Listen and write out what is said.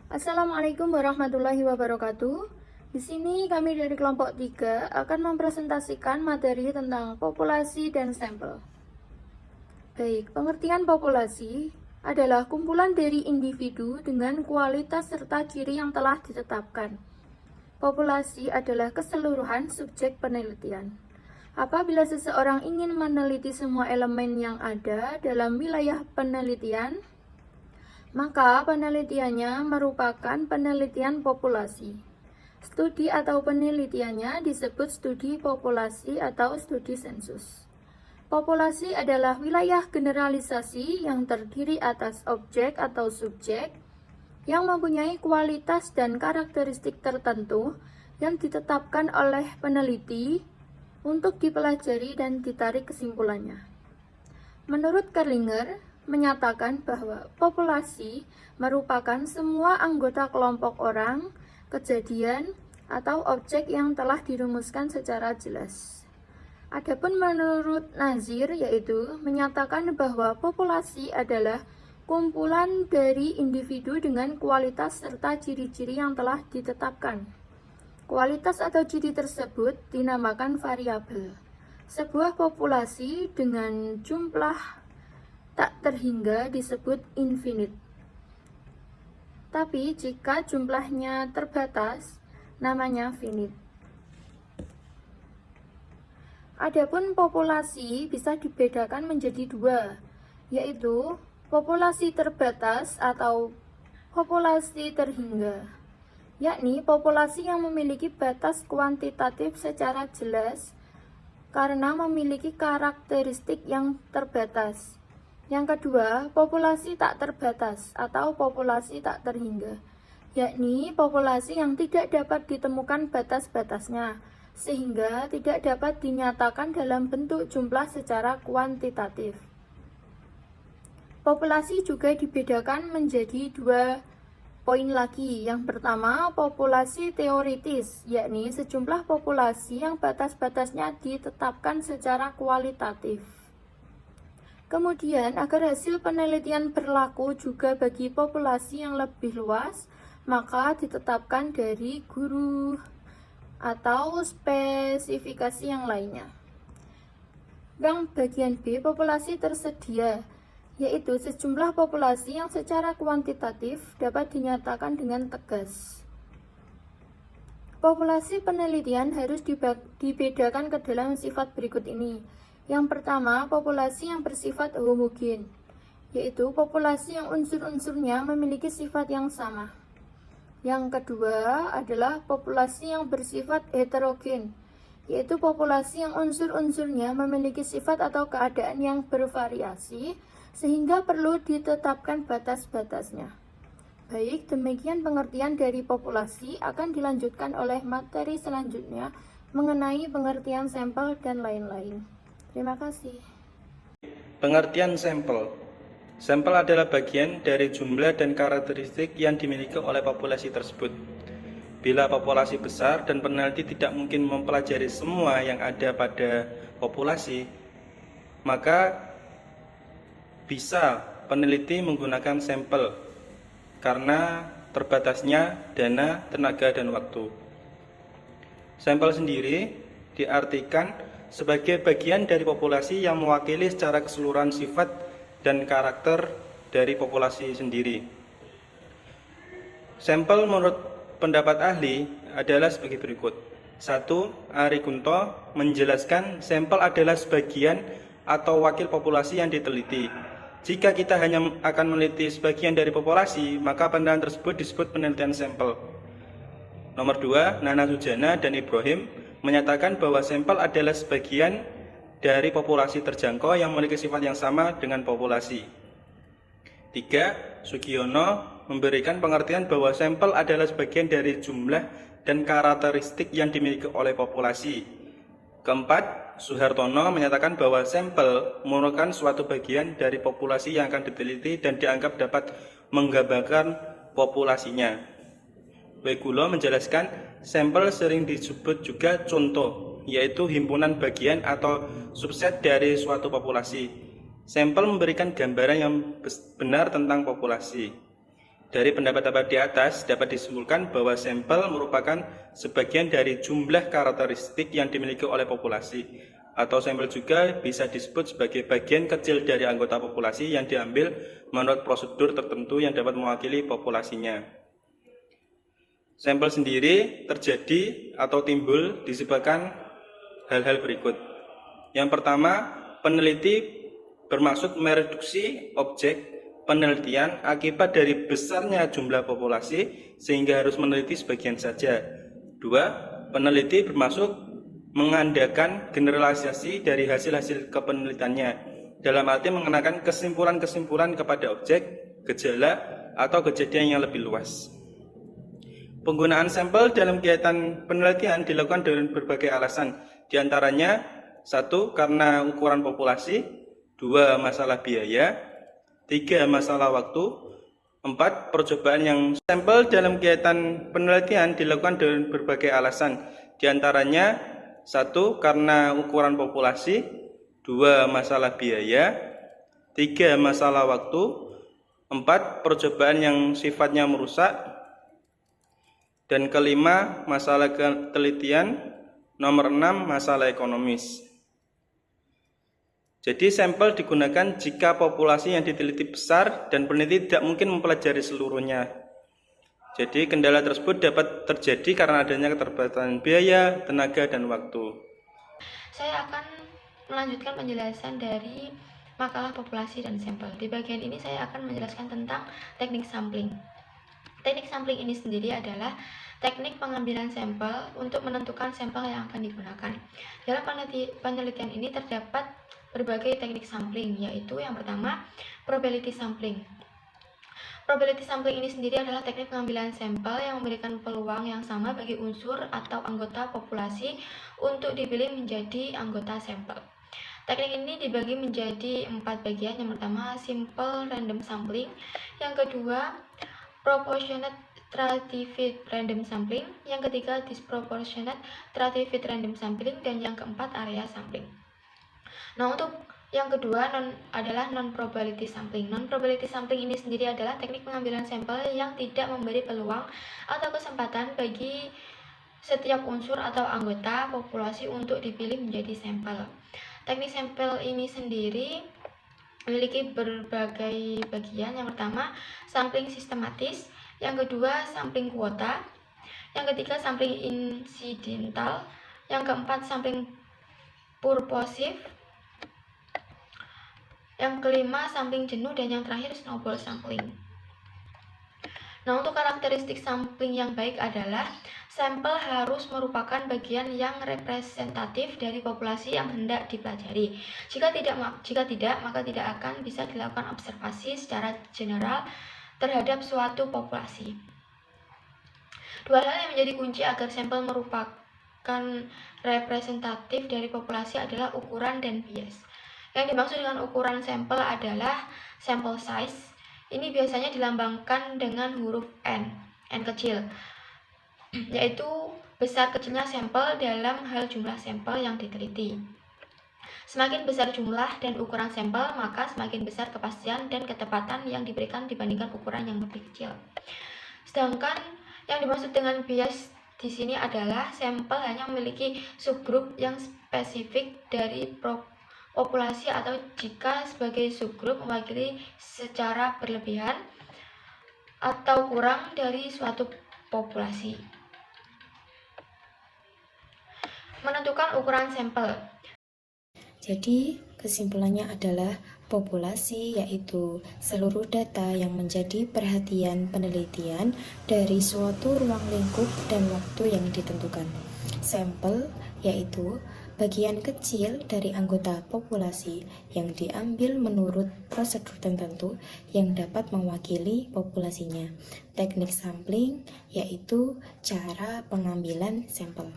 Assalamualaikum warahmatullahi wabarakatuh. Di sini kami dari kelompok 3 akan mempresentasikan materi tentang populasi dan sampel. Baik, pengertian populasi adalah kumpulan dari individu dengan kualitas serta ciri yang telah ditetapkan. Populasi adalah keseluruhan subjek penelitian. Apabila seseorang ingin meneliti semua elemen yang ada dalam wilayah penelitian, maka penelitiannya merupakan penelitian populasi. Studi atau penelitiannya disebut studi populasi atau studi sensus. Populasi adalah wilayah generalisasi yang terdiri atas objek atau subjek yang mempunyai kualitas dan karakteristik tertentu yang ditetapkan oleh peneliti untuk dipelajari dan ditarik kesimpulannya. Menurut Kerlinger, menyatakan bahwa populasi merupakan semua anggota kelompok orang, kejadian, atau objek yang telah dirumuskan secara jelas. Adapun menurut Nazir, yaitu menyatakan bahwa populasi adalah kumpulan dari individu dengan kualitas serta ciri-ciri yang telah ditetapkan. Kualitas atau ciri tersebut dinamakan variabel. Sebuah populasi dengan jumlah tak terhingga disebut infinite. Tapi jika jumlahnya terbatas, namanya finite. Adapun populasi bisa dibedakan menjadi dua, yaitu populasi terbatas atau populasi terhingga, yakni populasi yang memiliki batas kuantitatif secara jelas karena memiliki karakteristik yang terbatas. Yang kedua, populasi tak terbatas atau populasi tak terhingga, yakni populasi yang tidak dapat ditemukan batas-batasnya, sehingga tidak dapat dinyatakan dalam bentuk jumlah secara kuantitatif. Populasi juga dibedakan menjadi dua poin lagi. Yang pertama, populasi teoritis, yakni sejumlah populasi yang batas-batasnya ditetapkan secara kualitatif. Kemudian, agar hasil penelitian berlaku juga bagi populasi yang lebih luas, maka ditetapkan dari guru atau spesifikasi yang lainnya. Yang bagian B, populasi tersedia, yaitu sejumlah populasi yang secara kuantitatif dapat dinyatakan dengan tegas. Populasi penelitian harus dibedakan ke dalam sifat berikut ini. Yang pertama, populasi yang bersifat homogen, yaitu populasi yang unsur-unsurnya memiliki sifat yang sama. Yang kedua adalah populasi yang bersifat heterogen, yaitu populasi yang unsur-unsurnya memiliki sifat atau keadaan yang bervariasi, sehingga perlu ditetapkan batas-batasnya. Baik, demikian pengertian dari populasi. Akan dilanjutkan oleh materi selanjutnya mengenai pengertian sampel dan lain-lain. Terima kasih. Pengertian sampel. Sampel adalah bagian dari jumlah dan karakteristik yang dimiliki oleh populasi tersebut. Bila populasi besar dan peneliti tidak mungkin mempelajari semua yang ada pada populasi, maka bisa peneliti menggunakan sampel karena terbatasnya dana, tenaga, dan waktu. Sampel sendiri diartikan sebagai bagian dari populasi yang mewakili secara keseluruhan sifat dan karakter dari populasi sendiri. Sampel menurut pendapat ahli adalah sebagai berikut. 1. Ari Kunto menjelaskan sampel adalah sebagian atau wakil populasi yang diteliti. Jika kita hanya akan meneliti sebagian dari populasi, maka penelitian tersebut disebut penelitian sampel. Nomor 2, Nana Sujana dan Ibrahim menyatakan bahwa sampel adalah sebagian dari populasi terjangkau yang memiliki sifat yang sama dengan populasi. 3. Sugiono memberikan pengertian bahwa sampel adalah sebagian dari jumlah dan karakteristik yang dimiliki oleh populasi. 4. Suhartono menyatakan bahwa sampel merupakan suatu bagian dari populasi yang akan diteliti dan dianggap dapat menggambarkan populasinya. Wegulo menjelaskan sampel sering disebut juga contoh, yaitu himpunan bagian atau subset dari suatu populasi. Sampel memberikan gambaran yang benar tentang populasi. Dari pendapat-pendapat di atas dapat disimpulkan bahwa sampel merupakan sebagian dari jumlah karakteristik yang dimiliki oleh populasi, atau sampel juga bisa disebut sebagai bagian kecil dari anggota populasi yang diambil menurut prosedur tertentu yang dapat mewakili populasinya. Sampel sendiri terjadi atau timbul disebabkan hal-hal berikut. Yang pertama, peneliti bermaksud mereduksi objek penelitian akibat dari besarnya jumlah populasi sehingga harus meneliti sebagian saja. 2. Peneliti bermaksud mengandalkan generalisasi dari hasil-hasil kepenelitiannya dalam arti mengenakan kesimpulan-kesimpulan kepada objek, gejala, atau kejadian yang lebih luas. Penggunaan sampel dalam kegiatan penelitian dilakukan dengan berbagai alasan, diantaranya 1. Karena ukuran populasi, 2. Masalah biaya, 3. Masalah waktu, 4. Percobaan yang sampel dalam kegiatan penelitian dilakukan dengan berbagai alasan, diantaranya 1. Karena ukuran populasi, 2. Masalah biaya, 3. Masalah waktu, 4. Percobaan yang sifatnya merusak, dan kelima, masalah penelitian, nomor 6, masalah ekonomis. Jadi sampel digunakan jika populasi yang diteliti besar dan peneliti tidak mungkin mempelajari seluruhnya. Jadi kendala tersebut dapat terjadi karena adanya keterbatasan biaya, tenaga, dan waktu. Saya akan melanjutkan penjelasan dari makalah populasi dan sampel. Di bagian ini saya akan menjelaskan tentang teknik sampling. Teknik sampling ini sendiri adalah teknik pengambilan sampel untuk menentukan sampel yang akan digunakan. Dalam penelitian ini terdapat berbagai teknik sampling, yaitu yang pertama, probability sampling. Probability sampling ini sendiri adalah teknik pengambilan sampel yang memberikan peluang yang sama bagi unsur atau anggota populasi untuk dipilih menjadi anggota sampel. Teknik ini dibagi menjadi 4 bagian. Yang pertama, simple random sampling. Yang kedua, proportionate stratified random sampling. Yang ketiga, disproportionate stratified random sampling. Dan yang keempat, area sampling. Nah, untuk yang kedua adalah non-probability sampling. Non-probability sampling ini sendiri adalah teknik pengambilan sampel yang tidak memberi peluang atau kesempatan bagi setiap unsur atau anggota populasi untuk dipilih menjadi sampel. Teknik sampel ini sendiri memiliki berbagai bagian. Yang pertama, sampling sistematis. Yang kedua, sampling kuota. Yang ketiga, sampling insidental. Yang keempat, sampling purposive. Yang kelima, sampling jenuh, dan yang terakhir, snowball sampling. Nah, untuk karakteristik sampling yang baik adalah sampel harus merupakan bagian yang representatif dari populasi yang hendak dipelajari. Jika tidak, maka tidak akan bisa dilakukan observasi secara general terhadap suatu populasi. Dua hal yang menjadi kunci agar sampel merupakan representatif dari populasi adalah ukuran dan bias. Yang dimaksud dengan ukuran sampel adalah sample size. Ini biasanya dilambangkan dengan huruf N kecil, yaitu besar kecilnya sampel dalam hal jumlah sampel yang diteliti. Semakin besar jumlah dan ukuran sampel, maka semakin besar kepastian dan ketepatan yang diberikan dibandingkan ukuran yang lebih kecil. Sedangkan yang dimaksud dengan bias di sini adalah sampel hanya memiliki subgrup yang spesifik dari populasi atau jika sebagai subgrup mewakili secara berlebihan atau kurang dari suatu populasi. Menentukan ukuran sampel. Jadi, kesimpulannya adalah populasi yaitu seluruh data yang menjadi perhatian penelitian dari suatu ruang lingkup dan waktu yang ditentukan. Sampel yaitu bagian kecil dari anggota populasi yang diambil menurut prosedur tertentu yang dapat mewakili populasinya. Teknik sampling yaitu cara pengambilan sampel.